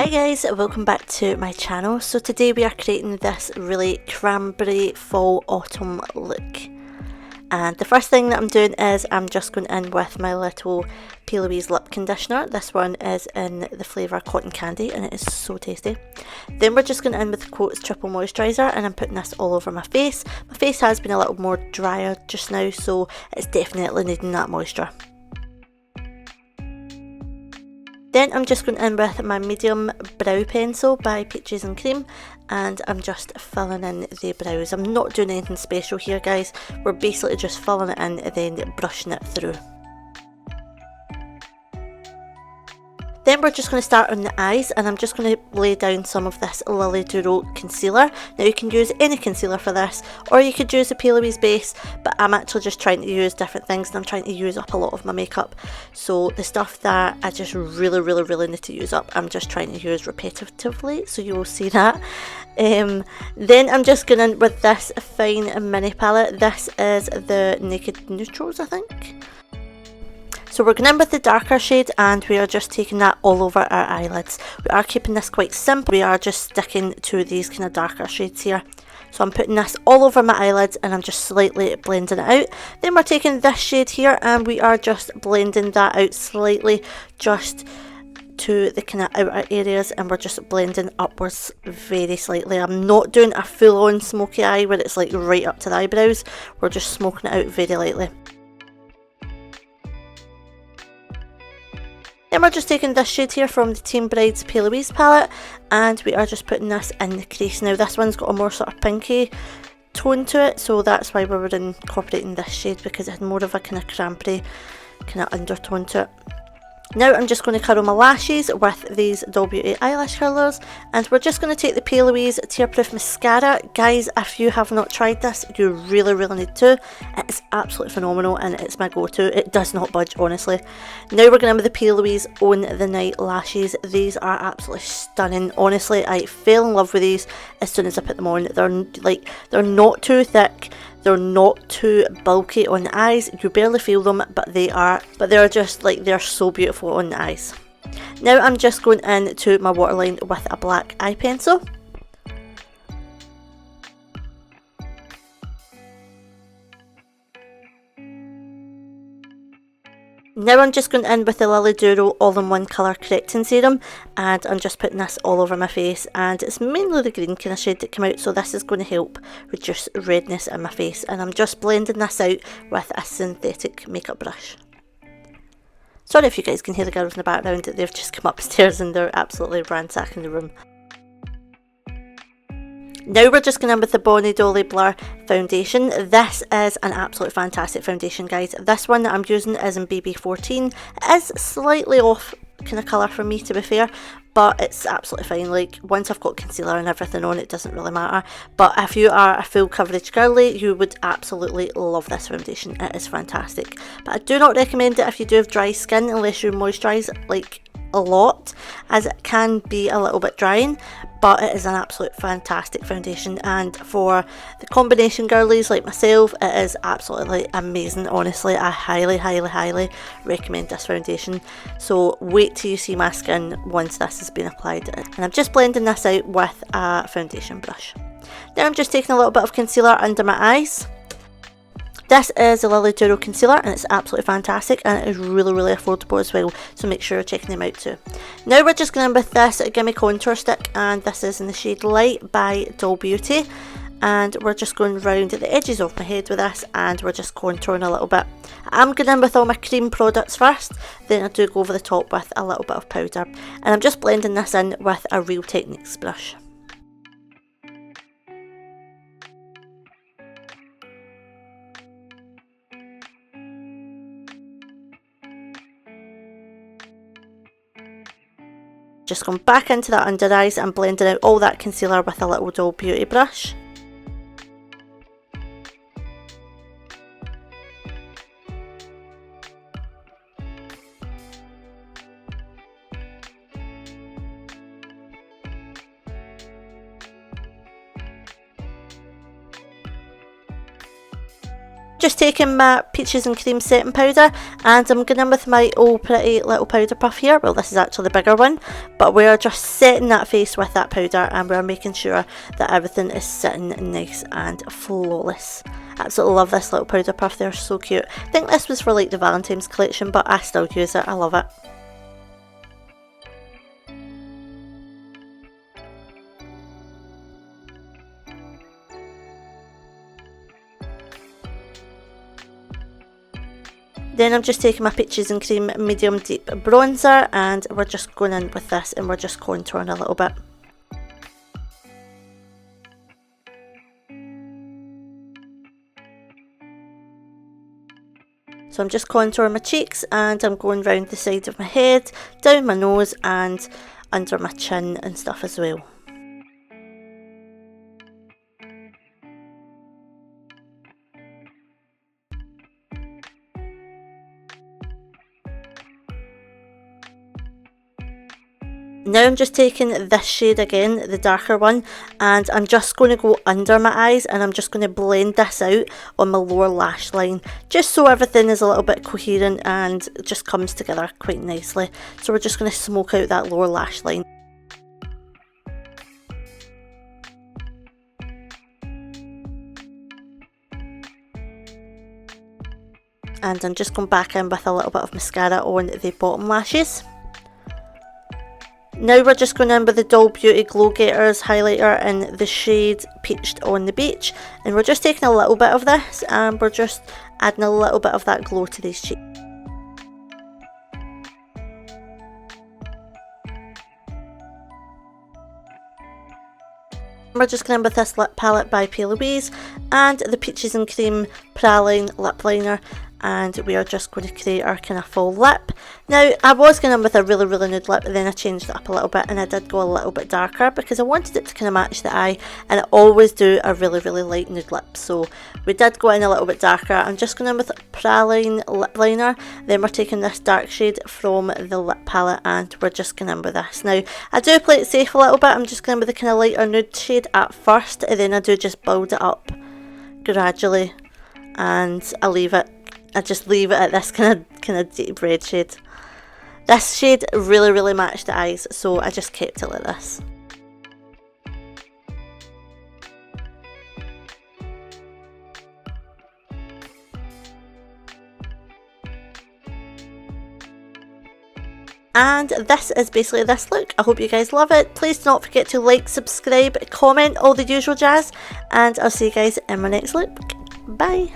Hi guys, welcome back to my channel. So today we are creating this really cranberry fall autumn look. And the first thing that I'm doing is I'm just going in with my little Louise lip conditioner. This one is in the flavour cotton candy and it is so tasty. Then we're just going in with the Coats Triple Moisturiser and I'm putting this all over my face. My face has been a little more drier just now, so it's definitely needing that moisture. Then I'm just going in with my medium brow pencil by Peaches and Cream and I'm just filling in the brows. I'm not doing anything special here guys, we're basically just filling it in and then brushing it through. Then we're just going to start on the eyes and I'm just going to lay down some of this Lily Duro concealer. Now you can use any concealer for this or you could use a Louise base, but I'm actually just trying to use different things and I'm trying to use up a lot of my makeup. So the stuff that I just really need to use up, I'm just trying to use repetitively, so you will see that. Then I'm just going in with this fine mini palette. This is the Naked Neutrals, I think. So we're going in with the darker shade and we are just taking that all over our eyelids. We are keeping this quite simple, we are just sticking to these kind of darker shades here. So I'm putting this all over my eyelids and I'm just slightly blending it out. Then we're taking this shade here and we are just blending that out slightly just to the kind of outer areas and we're just blending upwards very slightly. I'm not doing a full on smoky eye where it's like right up to the eyebrows, we're just smoking it out very lightly. Then we're just taking this shade here from the Team Bride's Louise palette and we are just putting this in the crease. Now this one's got a more sort of pinky tone to it, so that's why we were incorporating this shade, because it had more of a kind of cranberry kind of undertone to it. Now I'm just going to curl my lashes with these Doll Beauty eyelash curlers and we're just going to take the Louise Tearproof Mascara. Guys, if you have not tried this, you really need to. It is absolutely phenomenal and it's my go-to. It does not budge, honestly. Now we're going in with the Louise On The Night lashes. These are absolutely stunning. Honestly, I fell in love with these as soon as I put them on. They're not too thick. They're not too bulky on the eyes, you barely feel them, but they're just like, they're so beautiful on the eyes. Now I'm just going into my waterline with a black eye pencil. Now I'm just going in with the Lily Duro All-in-One Colour Correcting Serum and I'm just putting this all over my face, and it's mainly the green kind of shade that came out, so this is going to help reduce redness in my face, and I'm just blending this out with a synthetic makeup brush. Sorry if you guys can hear the girls in the background, they've just come upstairs and they're absolutely ransacking the room. Now we're just going in with the Bonnie Dolly Blur foundation. This is an absolute fantastic foundation, guys. This one that I'm using is in BB14. It is slightly off kind of colour for me, to be fair, but it's absolutely fine. Like, once I've got concealer and everything on, it doesn't really matter. But if you are a full coverage girly, you would absolutely love this foundation. It is fantastic. But I do not recommend it if you do have dry skin, unless you moisturise like a lot, as it can be a little bit drying, but it is an absolute fantastic foundation, and for the combination girlies like myself, it is absolutely amazing. Honestly, I highly recommend this foundation. So wait till you see my skin once this has been applied, and I'm just blending this out with a foundation brush. Now I'm just taking a little bit of concealer under my eyes. This is the Lily Duro concealer and it's absolutely fantastic, and it is really affordable as well, so make sure you're checking them out too. Now we're just going in with this Gimme Contour Stick, and this is in the shade Light by Doll Beauty, and we're just going round the edges of my head with this and we're just contouring a little bit. I'm going in with all my cream products first, then I do go over the top with a little bit of powder, and I'm just blending this in with a Real Techniques brush. Just going back into that under eyes and blending out all that concealer with a little Doll Beauty brush. Just taking my peaches and cream setting powder, and I'm going in with my old pretty little powder puff here. Well, this is actually the bigger one, but we're just setting that face with that powder, and we're making sure that everything is sitting nice and flawless. Absolutely love this little powder puff, they're so cute. I think this was for like the Valentine's collection, but I still use it, I love it. Then I'm just taking my Peaches and Cream medium deep bronzer, and we're just going in with this and we're just contouring a little bit. So I'm just contouring my cheeks, and I'm going round the side of my head, down my nose and under my chin and stuff as well. Now I'm just taking this shade again, the darker one, and I'm just going to go under my eyes, and I'm just going to blend this out on my lower lash line, just so everything is a little bit coherent and just comes together quite nicely. So we're just going to smoke out that lower lash line. And I'm just going back in with a little bit of mascara on the bottom lashes. Now we're just going in with the Doll Beauty Glow Getters highlighter in the shade Peached on the Beach, and we're just taking a little bit of this and we're just adding a little bit of that glow to these cheeks. We're just going in with this lip palette by Louise and the Peaches and Cream Praline lip liner, and we are just going to create our kind of full lip. Now I was going in with a really nude lip, but then I changed it up a little bit and I did go a little bit darker because I wanted it to kind of match the eye, and I always do a really light nude lip, so we did go in a little bit darker. I'm just going in with Praline lip liner, then we're taking this dark shade from the lip palette and we're just going in with this. Now I do play it safe a little bit, I'm just going in with the kind of lighter nude shade at first, and then I do just build it up gradually, and I just leave it at this kind of deep red shade. This shade really matched the eyes, so I just kept it like this. And this is basically this look. I hope you guys love it. Please do not forget to like, subscribe, comment, all the usual jazz, and I'll see you guys in my next look. Bye!